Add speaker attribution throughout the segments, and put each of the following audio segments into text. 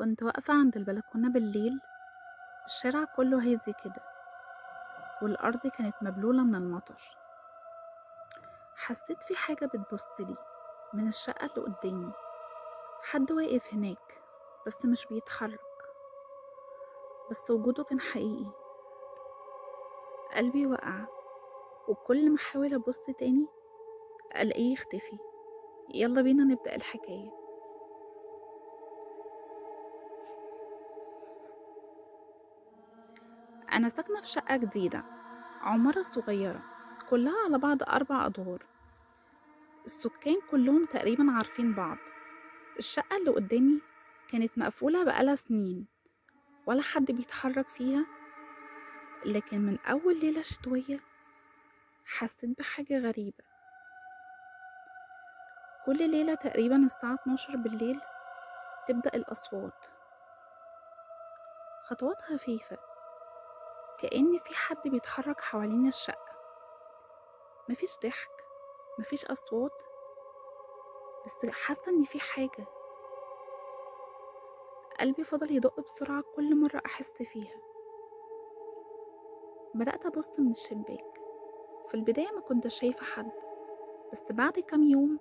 Speaker 1: كنت واقفة عند البلكونة بالليل. الشارع كله هادي كده، والأرض كانت مبلولة من المطر. حسيت في حاجة بتبصلي من الشقة اللي قدامي. حد واقف هناك بس مش بيتحرك، بس وجوده كان حقيقي. قلبي وقع، وكل ما احاول ابص تاني الاقيه يختفي. يلا بينا نبدأ الحكاية. انا ساكنة في شقة جديدة، عمارة صغيرة كلها على بعض 4 أدوار. السكان كلهم تقريبا عارفين بعض. الشقة اللي قدامي كانت مقفولة بقالها سنين، ولا حد بيتحرك فيها. لكن من أول ليلة شتوية حسيت بحاجة غريبة. كل ليلة تقريبا الساعة 12 بالليل تبدأ الأصوات، خطوات خفيفة، كأن في حد بيتحرك حوالين الشقة. مفيش ضحك، مفيش أصوات، بس حاسة إن في حاجة. قلبي فضل يدق بسرعة كل مرة أحس فيها. بدأت أبص من الشباك. في البداية ما كنتش شايفة حد، بس بعد كام يوم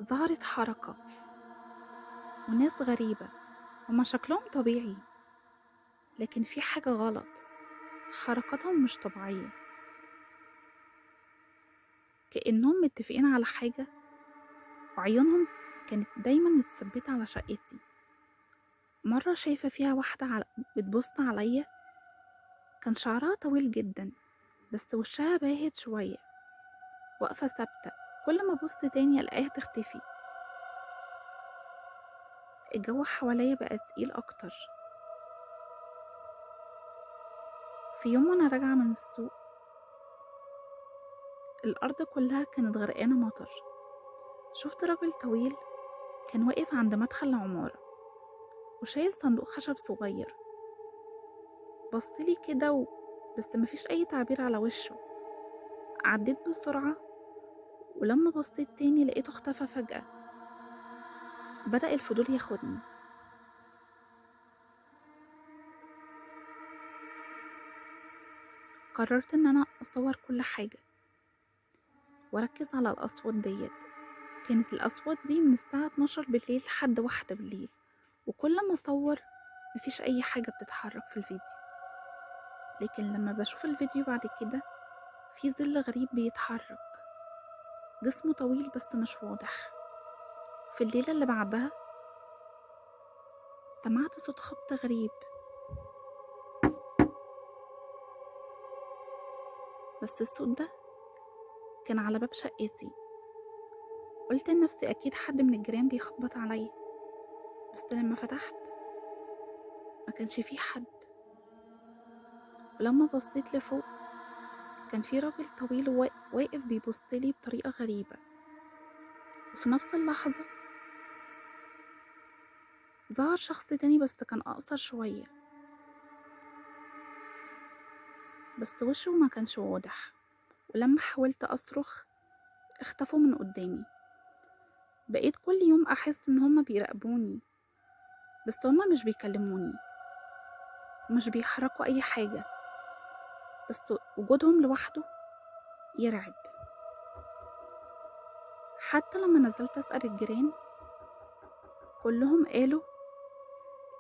Speaker 1: ظهرت حركة وناس غريبة. هما شكلهم طبيعي، لكن في حاجة غلط. حركاتهم مش طبيعية، كأنهم متفقين على حاجة، وعيونهم كانت دايما متثبتة على شقتي. مرة شايفة فيها واحدة بتبص عليا. كان شعرها طويل جدا، بس وشها باهت شوية، واقفة ثابتة. كل ما أبص تاني ألاقيها تختفي. الجو حواليا بقى تقيل أكتر. في يوم وأنا راجعة من السوق، الأرض كلها كانت غرقانة مطر. شفت راجل طويل كان واقف عند مدخل العمارة وشايل صندوق خشب صغير. بصلي كده بس مفيش أي تعبير على وشه. عديت بسرعة، ولما بصيت تاني لقيته اختفى فجأة. بدأ الفضول ياخدني. قررت إن أنا أصور كل حاجة وأركز على الأصوات ديت. كانت الأصوات دي من الساعة 12 بالليل لحد 1 بالليل، وكل ما أصور مفيش أي حاجة بتتحرك في الفيديو. لكن لما بشوف الفيديو بعد كده، في ظل غريب بيتحرك، جسمه طويل بس مش واضح. في الليلة اللي بعدها سمعت صوت خبط غريب، بس الصوت ده كان على باب شقتي. قلت لنفسي أكيد حد من الجيران بيخبط عليا، بس لما فتحت ما كانش فيه حد. ولما بصيت لفوق كان في راجل طويل واقف بيبصلي بطريقة غريبة. وفي نفس اللحظة ظهر شخص تاني بس كان أقصر شوية، بس وشه ما كانش واضح. ولما حاولت أصرخ اختفوا من قدامي. بقيت كل يوم أحس إن هما بيراقبوني، بس هما مش بيكلموني ومش بيحركوا أي حاجة، بس وجودهم لوحده يرعب. حتى لما نزلت أسأل الجيران كلهم قالوا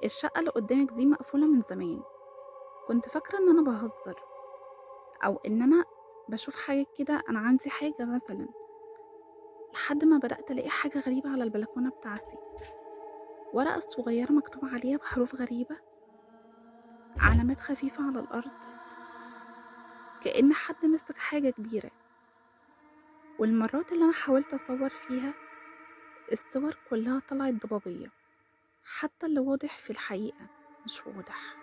Speaker 1: الشقة اللي قدامك دي مقفولة من زمان. كنت فاكرة إن أنا بهزر، أو إن أنا بشوف حاجة كده، أنا عندي حاجة مثلا. لحد ما بدأت ألاقي حاجة غريبة على البلكونة بتاعتي. ورقة صغيرة مكتوب عليها بحروف غريبة، علامات خفيفة على الأرض، كأن حد مسك حاجة كبيرة. والمرات اللي أنا حاولت أصور فيها الصور كلها طلعت ضبابية، حتى اللي واضح في الحقيقة مش واضح.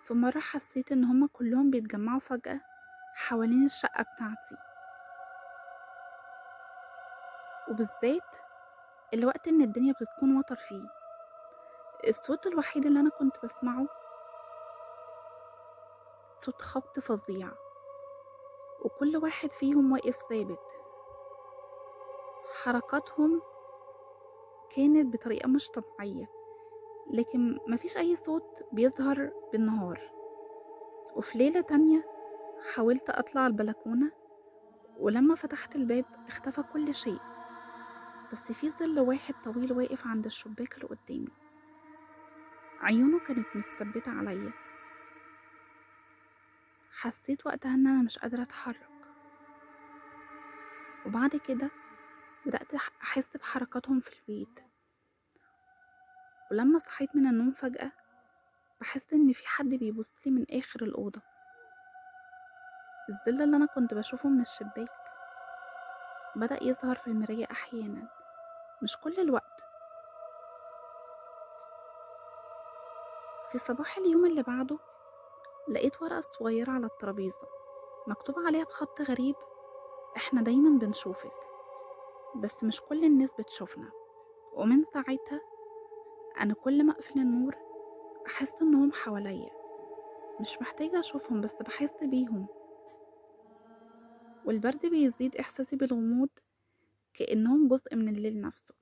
Speaker 1: في مرة حسيت إن هما كلهم بيتجمعوا فجأة حوالين الشقة بتاعتي، وبالذات الوقت إن الدنيا بتكون مطر فيه. الصوت الوحيد اللي أنا كنت بسمعه صوت خبط فظيع، وكل واحد فيهم واقف ثابت. حركاتهم كانت بطريقة مش طبيعية، لكن مفيش أي صوت بيظهر بالنهار. وفي ليلة تانية حاولت أطلع البلكونة، ولما فتحت الباب اختفى كل شيء، بس في ظل واحد طويل واقف عند الشباك اللي قدامي. عيونه كانت متثبتة عليا. حسيت وقتها إن أنا مش قادرة أتحرك، وبعد كده بدأت أحس بحركاتهم في البيت. ولما صحيت من النوم فجأة بحس إن في حد بيبصلي من آخر الأوضة. الظل اللي أنا كنت بشوفه من الشباك بدأ يظهر في المراية أحيانا، مش كل الوقت. في صباح اليوم اللي بعده لقيت ورقة صغيرة على الترابيزة مكتوب عليها بخط غريب: إحنا دايما بنشوفك، بس مش كل الناس بتشوفنا. ومن ساعتها أنا كل ما أقفل النور أحس إنهم حواليا، مش محتاجة أشوفهم بس بحس بيهم. والبرد بيزيد إحساسي بالغموض، كأنهم جزء من الليل نفسه.